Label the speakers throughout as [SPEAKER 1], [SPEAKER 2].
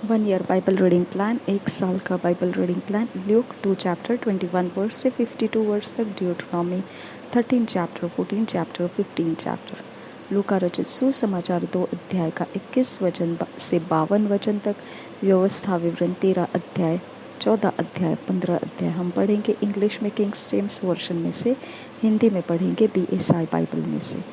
[SPEAKER 1] 1 year Bible reading plan, 1 साल का Bible reading plan. Luke 2 chapter 21 verse से 52 verse तक, ड्यूटरनॉमी 13 चैप्टर 14 चैप्टर 15 चैप्टर। लूका रचित सुसमाचार 2 अध्याय का 21 वचन से 52 वचन तक, व्यवस्था विवरण 13 अध्याय 14 अध्याय 15 अध्याय हम पढ़ेंगे इंग्लिश में किंग्स जेम्स वर्जन में से, हिंदी में पढ़ेंगे BSI बाइबल में से।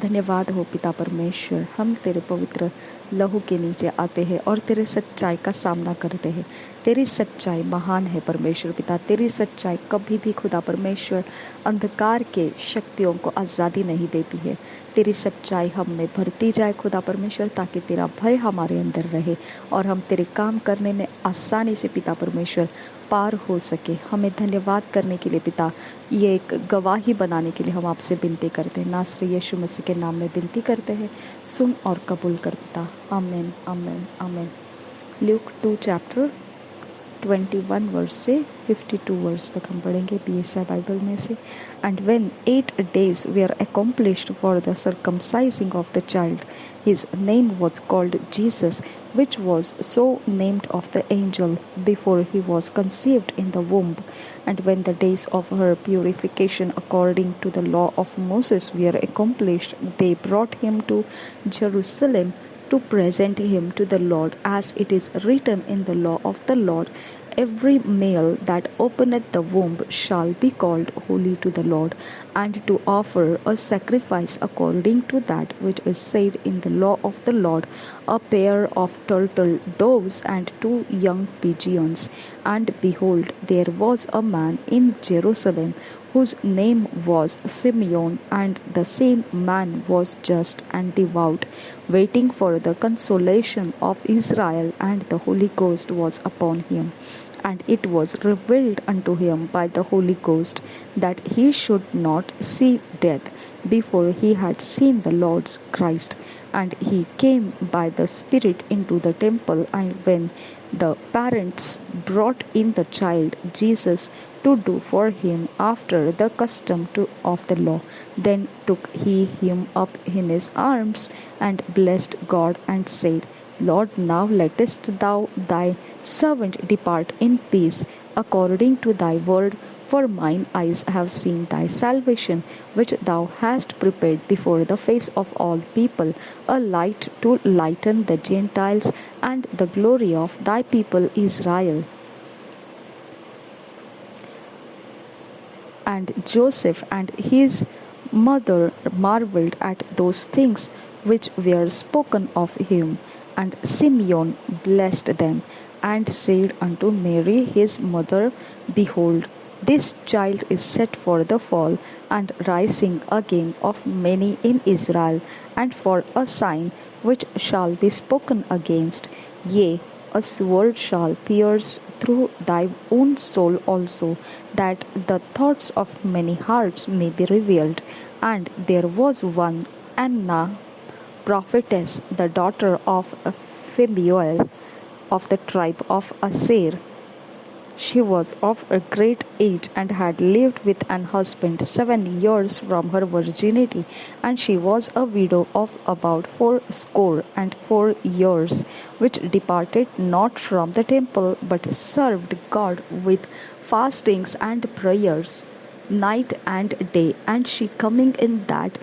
[SPEAKER 1] धन्यवाद हो पिता परमेश्वर, हम तेरे पवित्र लहू के नीचे आते हैं और तेरे सच्चाई का सामना करते हैं। तेरी सच्चाई महान है परमेश्वर पिता। तेरी सच्चाई कभी भी खुदा परमेश्वर अंधकार के शक्तियों को आज़ादी नहीं देती है। तेरी सच्चाई हम में भरती जाए खुदा परमेश्वर, ताकि तेरा भय हमारे अंदर रहे और हम तेरे काम करने में आसानी से पिता परमेश्वर पार हो सके। हमें धन्यवाद करने के लिए पिता, ये एक गवाही बनाने के लिए हम आपसे विनती करते हैं। नासरी यीशु मसीह के नाम में विनती करते हैं, सुन और कबूल कर पिता। आमीन आमीन आमीन। ल्यूक 2 चैप्टर 21 वर्स से 52 वर्स तक हम पढ़ेंगे BSI बाइबल में से। And when 8 days were accomplished for the circumcising of the child, his name was called Jesus, which was so named of the angel before he was conceived in the womb. And when the days of her purification according to the law of Moses were accomplished, they brought him to Jerusalem to present him to the Lord, as it is written in the law of the Lord, every male that openeth the womb shall be called holy to the Lord, and to offer a sacrifice according to that which is said in the law of the Lord, a pair of turtle doves and 2 young pigeons. And behold, there was a man in Jerusalem whose name was Simeon, and the same man was just and devout, waiting for the consolation of Israel, and the Holy Ghost was upon him. And it was revealed unto him by the Holy Ghost that he should not see death before he had seen the Lord's Christ. And he came by the Spirit into the temple, and when the parents brought in the child Jesus to do for him after the custom of the law, then took he him up in his arms, and blessed God, and said, Lord, now lettest thou thy servant depart in peace, according to thy word. For mine eyes have seen thy salvation, which thou hast prepared before the face of all people, a light to lighten the Gentiles, and the glory of thy people Israel. And Joseph and his mother marveled at those things which were spoken of him. And Simeon blessed them, and said unto Mary his mother, Behold, this child is set for the fall and rising again of many in Israel, and for a sign which shall be spoken against. Yea, a sword shall pierce through thy own soul also, that the thoughts of many hearts may be revealed. And there was one Anna, prophetess, the daughter of Phanuel, of the tribe of Aser. She was of a great age, and had lived with an husband 7 years from her virginity, and she was a widow of about 84 years, which departed not from the temple, but served God with fastings and prayers night and day. And she coming in that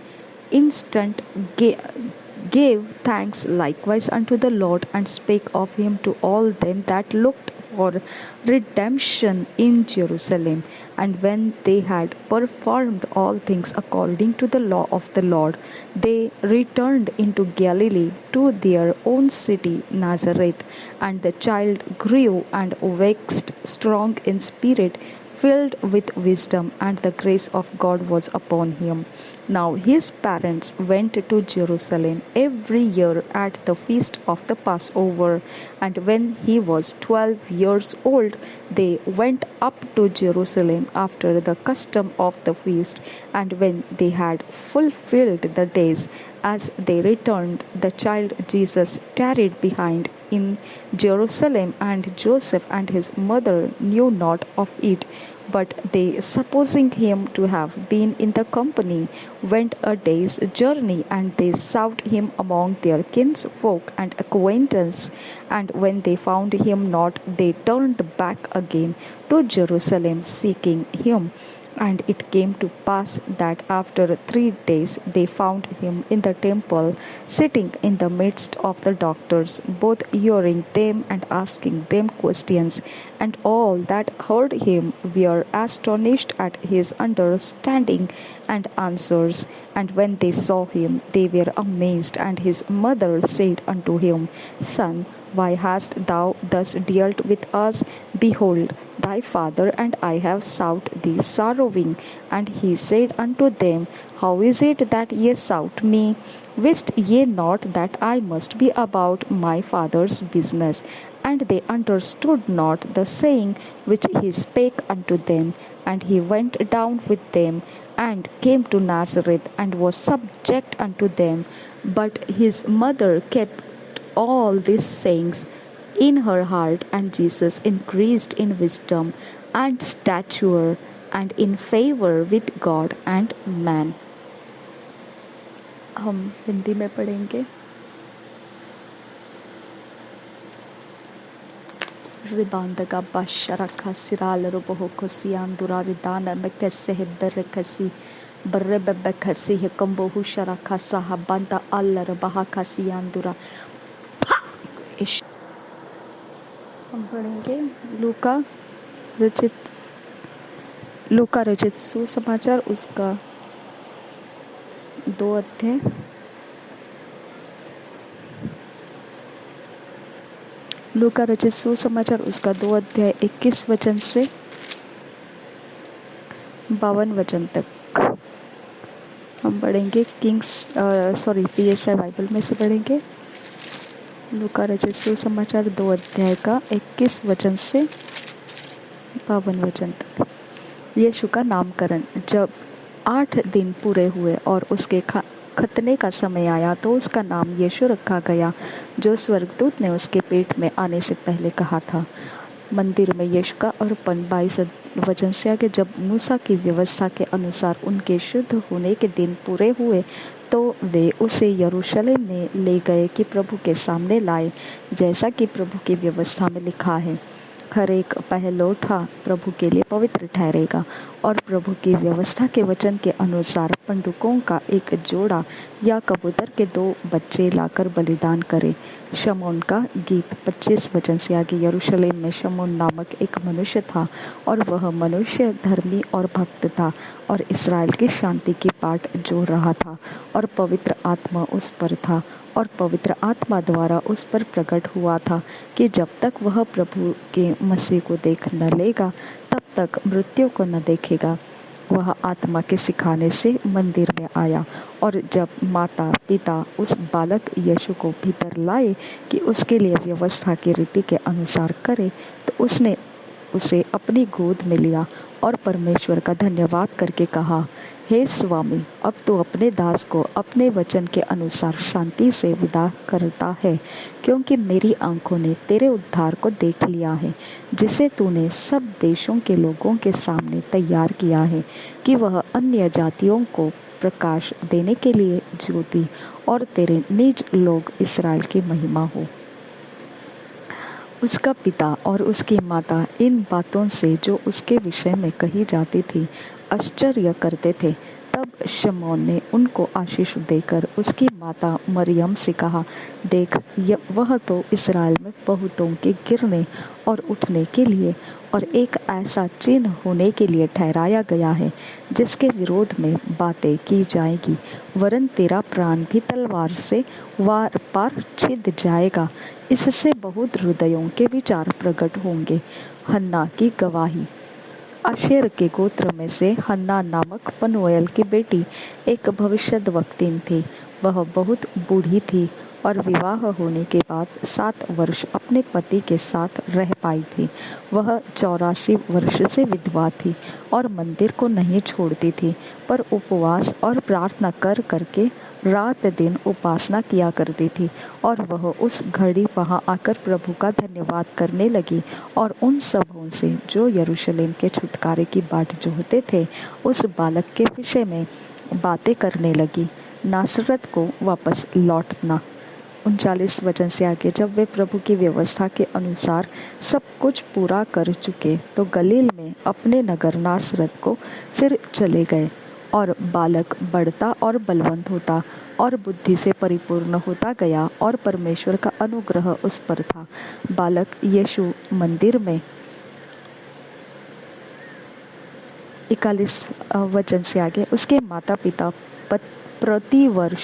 [SPEAKER 1] instant gave thanks likewise unto the Lord, and spake of him to all them that looked for redemption in Jerusalem. And when they had performed all things according to the law of the Lord, they returned into Galilee to their own city Nazareth. And the child grew and waxed strong in spirit, filled with wisdom, and the grace of God was upon him. Now his parents went to Jerusalem every year at the feast of the Passover. And when he was 12 years old, they went up to Jerusalem after the custom of the feast. And when they had fulfilled the days, as they returned, the child Jesus tarried behind in Jerusalem, and Joseph and his mother knew not of it. But they, supposing him to have been in the company, went a day's journey, and they sought him among their kinsfolk and acquaintance. And when they found him not, they turned back again to Jerusalem, seeking him. And it came to pass that after 3 days they found him in the temple, sitting in the midst of the doctors, both hearing them and asking them questions. And all that heard him were astonished at his understanding and answers. And when they saw him, they were amazed. And his mother said unto him, Son, why hast thou thus dealt with us? Behold, thy father and I have sought thee sorrowing. And he said unto them, How is it that ye sought me? Wist ye not that I must be about my father's business? And they understood not the saying which he spake unto them. And he went down with them, and came to Nazareth, and was subject unto them. But his mother kept all these sayings in her heart. And Jesus increased in wisdom and stature and in favor with God and man. हम हिंदी में पढ़ेंगे। Ribandaka basharaka siral robohoko siandura ridana mekese berekasi berebekasi hekombohu sharaka sahabanta alla rabahaka siandura। हम पढ़ेंगे लूका रचित सुसमाचार उसका 2 अध्याय। लूका रचित सुसमाचार उसका 2 अध्याय 21 वचन से 52 वचन तक हम पढ़ेंगे। PSI बाइबल में से पढ़ेंगे। लूका रचित सुसमाचार 2 अध्याय का 21 वचन से 52 वचन तक। यीशु का नामकरण। जब 8 दिन पूरे हुए और उसके खतने का समय आया, तो उसका नाम यीशु रखा गया, जो स्वर्गदूत ने उसके पेट में आने से पहले कहा था। मंदिर में यीशु का अर्पण। 22 वचन से आगे। जब मूसा की व्यवस्था के अनुसार उनके शुद्ध होने के दिन पूरे हुए, तो वे उसे यरूशलेम में ले गए कि प्रभु के सामने लाए, जैसा कि प्रभु की व्यवस्था में लिखा है, हर एक पहलौठा प्रभु के लिए पवित्र ठहरेगा। और प्रभु की व्यवस्था के वचन के अनुसार पंडुकों का एक जोड़ा या कबूतर के 2 बच्चे लाकर बलिदान करे। शमौन का गीत। 25 वचन से आगे। यरूशलेम में शमौन नामक एक मनुष्य था, और वह मनुष्य धर्मी और भक्त था, और इस्राएल की शांति की बाट जोड़ रहा था, और पवित्र आत्मा उस पर था, और पवित्र आत्मा द्वारा उस पर प्रकट हुआ था कि जब तक वह प्रभु के मसीह को देख न लेगा, तब तक मृत्यु को न देखेगा। वह आत्मा के सिखाने से मंदिर में आया, और जब माता पिता उस बालक यीशु को भीतर लाए कि उसके लिए व्यवस्था की रीति के अनुसार करे, तो उसने उसे अपनी गोद में लिया और परमेश्वर का धन्यवाद करके कहा, हे स्वामी, अब तू अपने दास को अपने वचन के अनुसार शांति से विदा करता है, क्योंकि मेरी आंखों ने तेरे उद्धार को देख लिया है, जिसे तूने सब देशों के लोगों के सामने तैयार किया है, कि वह अन्य जातियों को प्रकाश देने के लिए ज्योति और तेरे निज लोग इसराइल की महिमा हो। उसका पिता और उसकी माता इन बातों से जो उसके विषय में कही जाती थी आश्चर्य करते थे। तब शमौन ने उनको आशीष देकर उसकी माता मरियम से कहा, देख, वह तो इसराइल में बहुतों के गिरने और उठने के लिए और एक ऐसा चिन्ह होने के लिए ठहराया गया है, जिसके विरोध में बातें की जाएगी, वरन तेरा प्राण भी तलवार से वार पार छिद जाएगा। इससे बहुत हृदयों के विचार प्रकट होंगे। हन्ना की गवाही। आशेर के गोत्र में से हन्ना नामक पनूएल की बेटी एक भविष्यद्वक्तिन थी। वह बहुत बूढ़ी थी और विवाह होने के बाद 7 वर्ष अपने पति के साथ रह पाई थी। वह 84 वर्ष से विधवा थी और मंदिर को नहीं छोड़ती थी, पर उपवास और प्रार्थना कर करके रात दिन उपासना किया करती थी। और वह उस घड़ी वहाँ आकर प्रभु का धन्यवाद करने लगी और उन सबों से जो यरूशलेम के छुटकारे की बाट जोहते थे उस बालक के विषय में बातें करने लगी। नासरत को वापस लौटना। 39 वचन से आगे, जब वे प्रभु की व्यवस्था के अनुसार सब कुछ पूरा कर चुके तो गलील में अपने नगर नासरत को फिर चले गए। और बालक बढ़ता और बलवंत होता और बुद्धि से परिपूर्ण होता गया और परमेश्वर का अनुग्रह उस पर था। बालक यीशु मंदिर में 41 वचन से आगे, उसके माता पिता प्रति वर्ष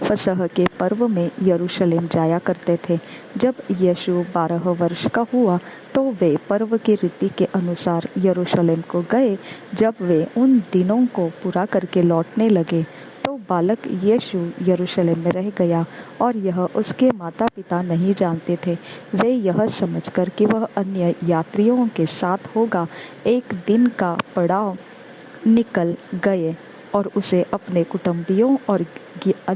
[SPEAKER 1] फसह के पर्व में यरूशलेम जाया करते थे। जब यीशु 12 वर्ष का हुआ तो वे पर्व की रीति के अनुसार यरूशलेम को गए। जब वे उन दिनों को पूरा करके लौटने लगे तो बालक यीशु यरूशलेम में रह गया और यह उसके माता पिता नहीं जानते थे। वे यह समझकर कि वह अन्य यात्रियों के साथ होगा एक दिन का पड़ाव निकल गए और उसे अपने कुटुंबियों और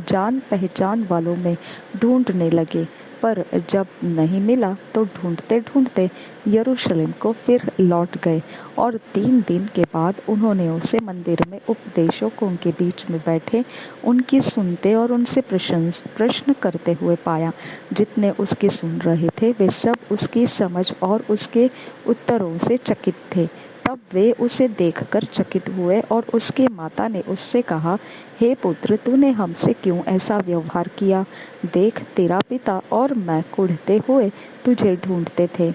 [SPEAKER 1] जान पहचान वालों में ढूंढने लगे। पर जब नहीं मिला तो ढूंढते ढूंढते यरूशलेम को फिर लौट गए। और 3 दिन के बाद उन्होंने उसे मंदिर में उपदेशकों के बीच में बैठे उनकी सुनते और उनसे प्रश्न करते हुए पाया। जितने उसकी सुन रहे थे वे सब उसकी समझ और उसके उत्तरों से चकित थे। तब वे उसे देखकर चकित हुए और उसकी माता ने उससे कहा, हे पुत्र, तूने हमसे क्यों ऐसा व्यवहार किया? देख, तेरा पिता और मैं कुढ़ते हुए तुझे ढूंढते थे।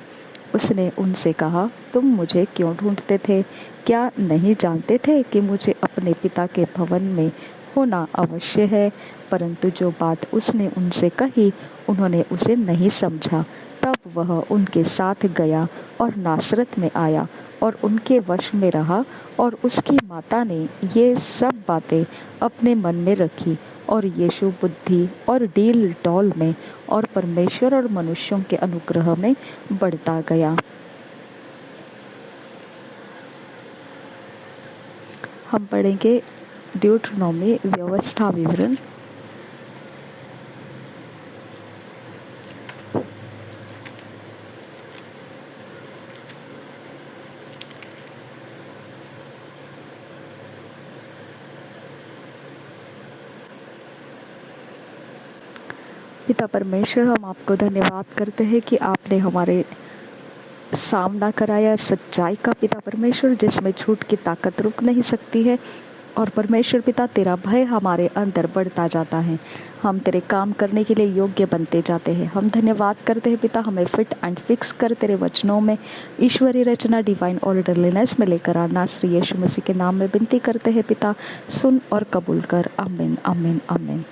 [SPEAKER 1] उसने उनसे कहा, तुम मुझे क्यों ढूंढते थे? क्या नहीं जानते थे कि मुझे अपने पिता के भवन में होना अवश्य है? परंतु जो बात उसने उनसे कही उन्होंने उसे नहीं समझा। तब वह उनके साथ गया और नासरत में आया और उनके वश में रहा। और उसकी माता ने ये सब बातें अपने मन में रखी। और यीशु बुद्धि और डील डौल में और परमेश्वर और मनुष्यों के अनुग्रह में बढ़ता गया। हम पढ़ेंगे ड्यूटरनोमी व्यवस्था विवरण। पिता परमेश्वर, हम आपको धन्यवाद करते हैं कि आपने हमारे सामना कराया सच्चाई का। पिता परमेश्वर, जिसमें झूठ की ताकत रुक नहीं सकती है। और परमेश्वर पिता, तेरा भय हमारे अंदर बढ़ता जाता है। हम तेरे काम करने के लिए योग्य बनते जाते हैं। हम धन्यवाद करते हैं पिता, हमें फिट एंड फिक्स कर तेरे वचनों में ईश्वरीय रचना डिवाइन ऑर्डरलीनेस में लेकर आना। श्री यीशु मसीह के नाम में विनती करते हैं पिता, सुन और कबूल कर। आमीन, आमीन, आमीन।